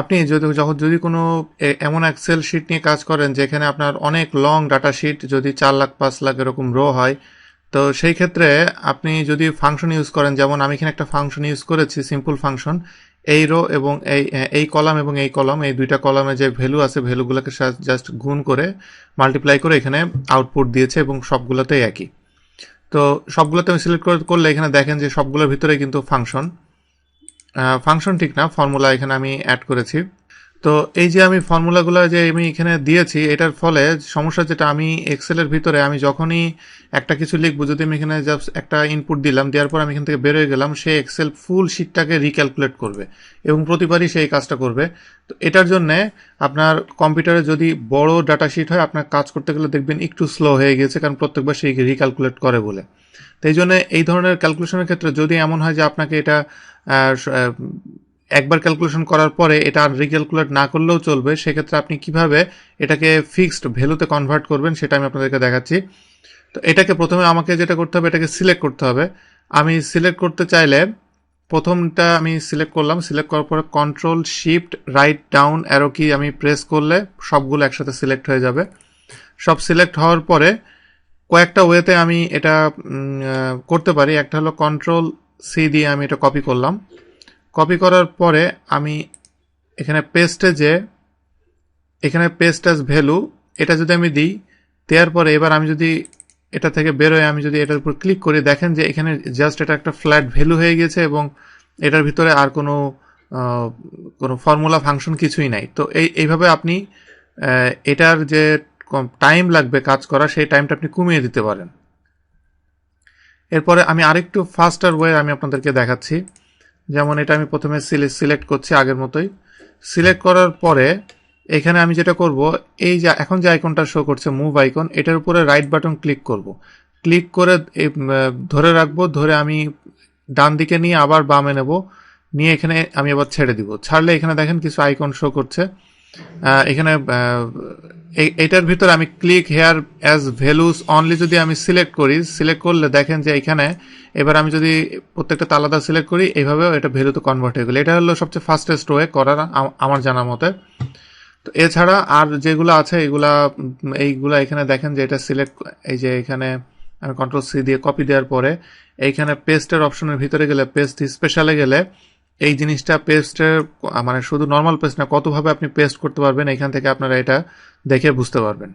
আপনি যদি কোনো এমন এক্সেল শিট নিয়ে কাজ করেন যেখানে আপনার অনেক লং ডাটা শিট, যদি 4 লাখ 5 লাখ এরকম রো হয়, তো সেই ক্ষেত্রে আপনি যদি ফাংশন ইউজ করেন, যেমন আমি এখানে একটা ফাংশন ইউজ করেছি, সিম্পল ফাংশন, এই রো এবং এই কলাম এবং এই কলাম, এই দুইটা কলামে যে ভ্যালু আছে ভ্যালুগুলোকে জাস্ট গুণ করে মাল্টিপ্লাই করে এখানে আউটপুট দিয়েছে এবং সবগুলোতেই একই। তো সবগুলোতে আমি সিলেক্ট করলে এখানে দেখেন যে সবগুলোর ভিতরে কিন্তু ফাংশন ঠিক না, ফর্মুলা এখানে আমি অ্যাড করেছি। তো এই যে আমি ফর্মুলাগুলো যে আমি এখানে দিয়েছি, এটার ফলে সমস্যা যেটা, আমি এক্সেলের ভিতরে আমি যখনই একটা কিছু লিখবো, যদি আমি এখানে জাস্ট একটা ইনপুট দিলাম, দেওয়ার পর আমি এখান থেকে বেরোয় গেলাম, সে এক্সেল ফুল শিটটাকে রিক্যালকুলেট করবে এবং প্রতিবারই সেই কাজটা করবে। তো এটার জন্য আপনার কম্পিউটারে যদি বড় ডাটা শিট হয়, আপনার কাজ করতে গেলে দেখবেন একটু স্লো হয়ে গেছে, কারণ প্রত্যেকবার সেই রিক্যালকুলেট করে বলে। তো এই জন্য এই ধরনের ক্যালকুলেশনের ক্ষেত্রে যদি এমন হয় যে আপনাকে এটা একবার ক্যালকুলেশন করার পরে এটা আর রিক্যালকুলেট না করলেও চলবে, সেক্ষেত্রে আপনি কিভাবে এটাকে ফিক্সড ভ্যালুতে কনভার্ট করবেন সেটা আমি আপনাদেরকে দেখাচ্ছি। তো এটাকে প্রথমে আমাকে যেটা করতে হবে, এটাকে সিলেক্ট করতে হবে। আমি সিলেক্ট করতে চাইলে প্রথমটা আমি সিলেক্ট করলাম, সিলেক্ট করার পরে control shift write down arrow কি আমি প্রেস করলে সবগুলো একসাথে সিলেক্ট হয়ে যাবে। সব সিলেক্ট হওয়ার পরে কয়েকটা ওয়েতে আমি এটা করতে পারি। একটা হলো কন্ট্রোল সি দিয়ে আমি এটা কপি করলাম। কপি করার পরে আমি এখানে এখানে পেস্ট অ্যাজ ভ্যালু এটা যদি আমি দিই, দেওয়ার পরে এবার আমি যদি এটা থেকে বেরোয় আমি যদি এটার উপর ক্লিক করি, দেখেন যে এখানে জাস্ট এটা একটা ফ্ল্যাট ভ্যালু হয়ে গেছে এবং এটার ভিতরে আর কোনো ফর্মুলা ফাংশন কিছুই নাই। তো এইভাবে আপনি এটার যে টাইম লাগবে কাজ করা, সেই টাইমটা আপনি কমিয়ে দিতে পারেন। এরপরে আমি আরেকটু ফাস্টার ওয়ে আমি আপনাদেরকে দেখাচ্ছি। যেমন এটা আমি প্রথমে সিলেক্ট করছি আগের মতোই। সিলেক্ট করার পরে এখানে আমি যেটা করব, এই যে এখন যে আইকনটা শো করছে মুভ আইকন, এটার উপরে রাইট বাটন ক্লিক করব। ক্লিক করে ধরে রাখবো, ধরে আমি ডান দিকে নিয়ে আবার বামে নেব, নিয়ে এখানে আমি আবার ছেড়ে দিব। ছাড়লে এখানে দেখেন কিছু আইকন শো করছে। এখানে এটার ভিতরে আমি click here as values only যদি আমি সিলেক্ট করি, সিলেক্ট করলে দেখেন যে এখানে এবার আমি যদি প্রত্যেকটা আলাদা সিলেক্ট করি, এইভাবেও এটা ভ্যালুতে কনভার্ট হয়ে গেল। এটা হলো সবচেয়ে ফাস্টেস্ট ওয়ে করার আমার জানা মতে। তো এছাড়া আর যেগুলো আছে এইগুলা এখানে দেখেন যে এটা সিলেক্ট, এই যে এখানে আমি কন্ট্রোল সি দিয়ে কপি দেওয়ার পরে এইখানে পেস্টের অপশনের ভিতরে গেলে, পেস্ট স্পেশালে গেলে এই জিনিসটা পেস্টের মানে শুধু নর্মাল পেস্ট না, কতভাবে আপনি পেস্ট করতে পারবেন এখান থেকে আপনারা এটা দেখে বুঝতে পারবেন।